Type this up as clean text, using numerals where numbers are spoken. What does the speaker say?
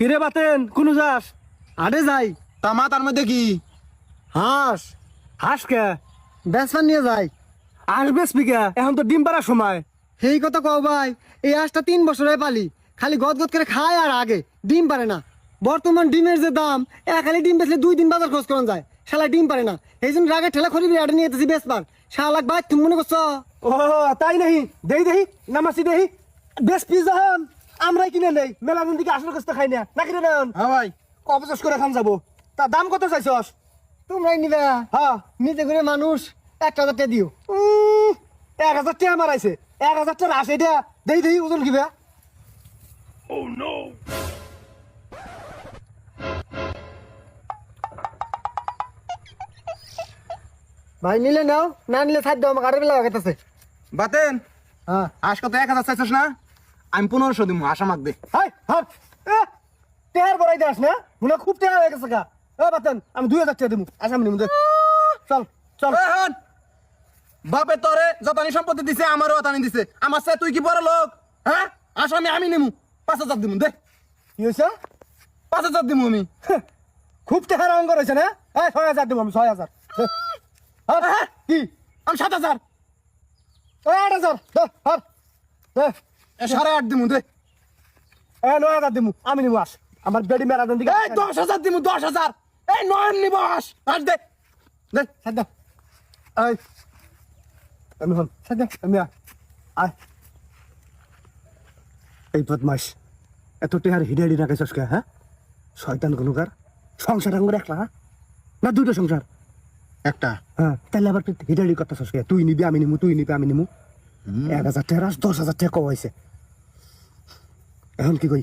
কিরে বাতেন কোন যাস? আরে যাই তামা তার মধ্যে কি হাঁস হাস কে? বেসমান নিয়ে যাই। হাঁস বেচবি কে? এখন তো ডিম পাড়ার সময়। সেই কথা কও ভাই, এই হাঁসটা 3 বছরে পালি, খালি গদ গদ করে খায় আর আগে ডিম পারে না। বর্তমান ডিমের যে দাম, খালি ডিম বেচলে 2 দিন বাজার খরচ করা যায়, শালা ডিম পারে না। এই জন্য রাগে ঠেলা খড়ি বিরাট নিয়ে যেতেছি বেচবার। শালাক ভাই তুমি মনে করছো? ও তাই নাহি, দেই দেহি নামাসি দেহি। বেশ পিস যখন আমরাই কিনে নেই, মেলা দিন থেকে আসল কষ্ট খাই না, না কিনে নেন? হ্যাঁ ভাই অবশেষ করে খান যাবো। তা দাম কত চাইছস? তোমরাই নিবা? হ্যাঁ নিতে করে মানুষ 1000 টাকা দিও। 1000 টাকা মারাইছে। 1000 টাকা আসে এটা দেই দেহি ওজন কিবা। ভাই নিলে নাও, না নিলে ছাড় দাও, আমাকে আরো বেলা লাগাইতেছে। বাতেন হ্যাঁ আজ কত 1000 চাইছস না? আমি 1500 দিমু, আশা মাক দে। হাই হাই টেহার বড়াই দাস না, মনে হয় খুব টেহার হয়ে গেছে গা। বাতেন আমি 2000 টাকা দেবো, আসাম নিমু দে। চল চল। এই হন, বাপে তোরে যতানি সম্পত্তি দিছে, আমারও অতানি দিছে। আমার সাথে তুই কি বড় লোক? হ্যাঁ আসামি আমি নিমু, 5000 দিমু দে। কি হয়েছে? 5000 দিমু আমি। খুব টেহার অঙ্গ রয়েছে না? 6000 দেবো আমি, 6000। হ্যাঁ কি আমি 7000 8000 8.5 দিমু দে। 9000 দেবো আমি নিবো। আস আমার বেডি মেরা দেন দিকে। এই 10000 দিমু, 10000। এই নয়ন নিব, আস দে দে। ছাড় দাও। এই আমি হন ছাড় দাও, আমি আয়। এই বদমাস এত টেহার হিডাইডি রাখাইছস কে? হ্যাঁ শয়তান কোনকার। সংসার আঙ্গুর একলা না দুটো সংসার? একটা হ্যাঁ তাহলে আবার হিডাইডি করতেছস কে? তুই নিবি আমি নিমু, তুই নিবি আমি নিমু। 1000 টাকা 10,000 টাকা কম হয়েছে। এখন কি কই?